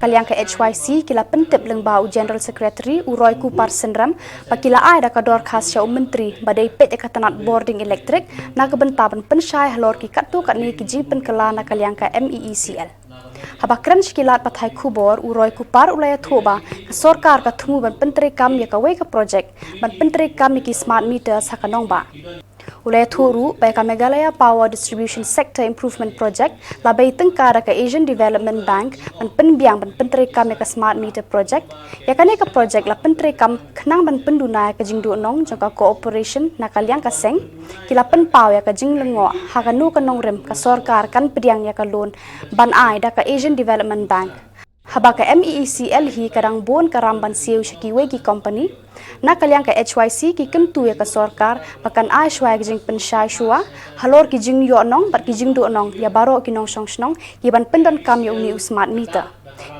nakaliang ke HYC kila pentip lengbau General Secretary Uroi Kupar Senram pakila ai da kador khas syau menteri badai pet ekatanat boarding elektrik na kebentaban pensyai halor ki katu katni ki jipen kala nakaliang ke MEECL. Habakran sekilat pathai kubor Uroi Kupar ulaya thoba ke sorkar ka thumu ban penteri kam ya ka wei ka project ban penteri kam ki smart meter sakanong ba. Ulaya thuru bai ka Meghalaya Power Distribution Sector Improvement Project labai tengkara ka Asian Development Bank ban penbiang ban penteri kam ya ka smart meter project ya kane ka project la penteri kam khnang ban penduna ka jingdu nong jangka cooperation nakaliang ka seng kila penpau ya ka jinglengo ha ka nu ka nong rem ka sorkar kan pediang ya ka loan ban ai da ka Asian Development Bank. Habaka MEECL hi kadang bon karamban siu shakiwe ki company nakaliang ka HYC ki kentu ya ka sorkar pakan ai shwai jing pensyai shua halor ki jing yo nong bat ki jing do nong ya baro ki nong song snong yiban pendon kam ya uni smart meter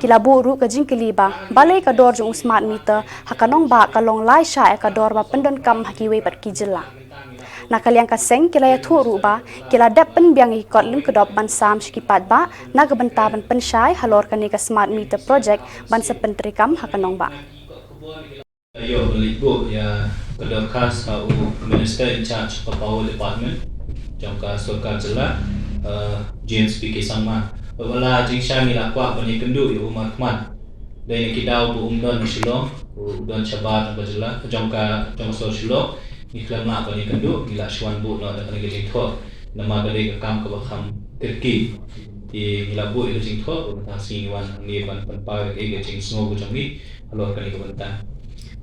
kila buru ka jing kiliba balai ka dor jung smart meter hakanong ba kalong lai sha ka dor ba pendon kam hakiwe bat ki Jylla. Nakaliang kaseng kila ya thuru ba kila dap penbiang ikot lim kedop ban sam sekipat ba na kebentaban pensyai halor kani ka smart meter project ban sepenteri kam hakanong ba. Ayo belibu ya kedop khas au Minister in charge of Power Department jangka sorkar Jylla James PK sama wala jing syami lakwa bani kendu yu umat kman dari kidau bu umdon Shillong udon syabat ba Jylla jangka sor Shillong iklan nak bani kendu gila shwan bu no dan ke jing tho nama bali ka kam ka bakham Turki di gila bu ke jing tho ta si wan ni ban pa ke jing snow bu jambi halor kani ka banta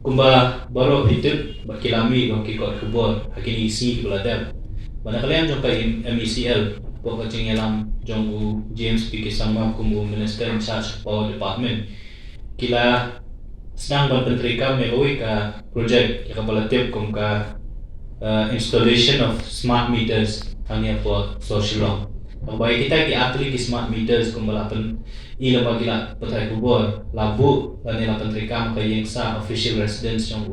kumba baro hidup bakilami ko kikot kubor hakini isi beladab mana kalian jangka MEECL pokok jing yalam jong James PK sama kumu Minister in charge Power Department kila sedang berpenteri kami ka project yang kepala-tip kum ka installation of smart meters hanya for Shillong. Bagi kita ki atli ki smart meters kum balapan ila bagila patai kubor labu dan ila penteri kam ka yengsa official residence yang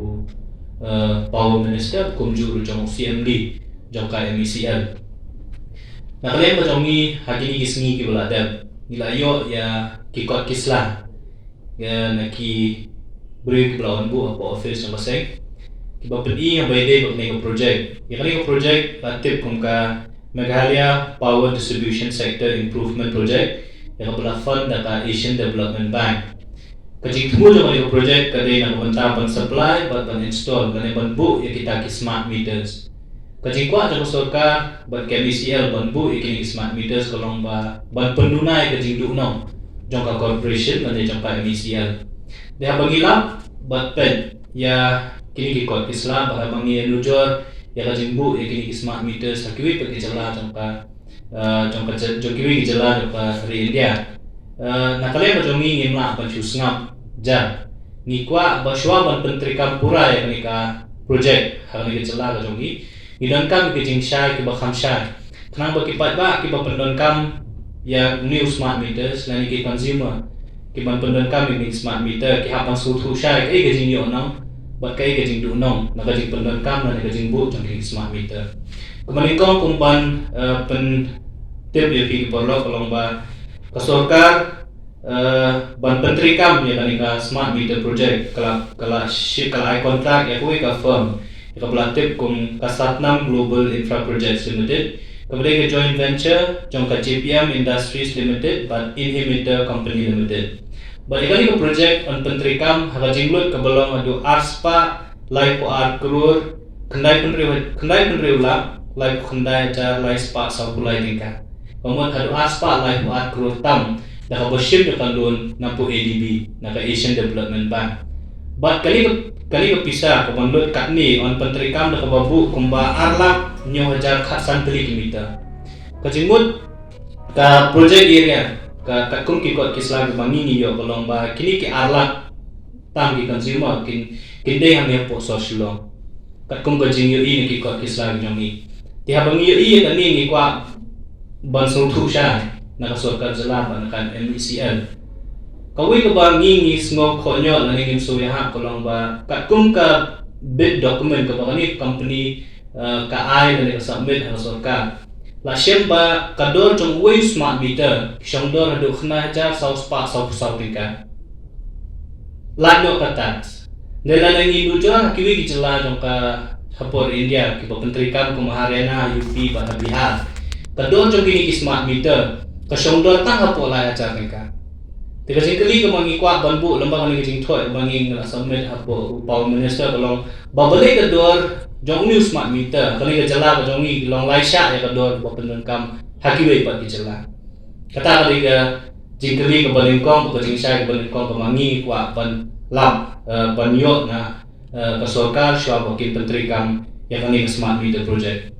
Power Minister kum juru jong CMD jong ka MEECL. Nah kalian bajongi hakini kisngi ki baladab ila yo ya kikot kislah ya naki beri kebelawan bu apa office yang masih kiba pedi yang baide bak nego project ya kali project latip kum ka Meghalaya Power Distribution Sector Improvement Project yang kepala fund data Asian Development Bank kajik temu jo nego project kadai nang bentapan supply bat ban install dan ban bu ya kita ki smart meters kajik kuat jo sorkar bat MEECL ban bu ya ki smart meters kolong ba ban penduna ya kajik du no jangka corporation dan jangka MEECL dia bagila bat pen ya kini kikot Islam bah bangi nujor ya kajimbu ya kini smart meter sakiwi pakai Jylla jangka jokiwi Jylla jangka ri India nak kalian bajongi ngimla ban ngap ja ngikwa baswa ban penteri kampura ya kini ka project harani ke Jylla bajongi idon kam ke jing syai ke bakham syai kenang bakipat ba ki pendon kam ya new smart meters lani ke consumer kiban pendon kami ni smart meter ki hapang sutu syai ke gajing yo nong bat kai gajing du nong na gajing pendon kam na gajing bu jang ki smart meter kemani kong kumpan pen tip ya ki porlo kolong ba ka sorkar ban penteri kam ya kani ka smart meter project kala i contract ya kuwi ka firm ya ka tip kum ka Satnam Global Infra Projects Limited kemudian ke joint venture jangka JPM Industries Limited but Inhibitor Company Limited. Balik kali ke project on penteri kam haga jinglut ke belong adu arspa live po art krur kendai penteri ulang live kendai ajar live spa sabulai tingka. Kemudian adu arspa live po art krur tam dah ka boship dekan loan nampu ADB naka Asian Development Bank. Bat kali ke pisah ke menlut kat ni on penteri kam dah ka babu kumba arlap nyo hajar khasan teli kilometer kajimut ka project area ka kum ki kot kisla bangi ni yo kolong ba kini ki arlat tam ki consumer kin dei ham ya po so Shillong ka kum gajing yo i ki kot kisla nyomi ti ha bangi yo i ta ni kwa ban so thu sha na ka sorkar Jylla ban kan MEECL kawi ka bangi ni sngo kho nyo la ni so ya ha kolong ba ka kum ka bid document ka ba ni company ka ai dan ka submit ha sorkar la shemba kador jong way smart meter shong dor hadu khna jar sau spa sau tingka la no katat nela ngi dujo kiwi ki jela jong ka hapor India ki menteri kam ko Maharana UP pada Bihar kador jong ki smart meter ka shong dor tang hapor la jar tingka tiga kali ko mangi kwa banbu lembang ni jing thoi mangi ngala submit hapor Power Minister kolong Balei kador jong new smart meter kali ke jela ko jong ni long lai sha ya kador bo pendon kam hakiwe pa ki jela kata kali ke jingkeli ke balingkong ko jing sha ke balingkong ko mangi kwa ban lam ban yo na ke sorkar swa bo ki menteri kam ya kali smart meter project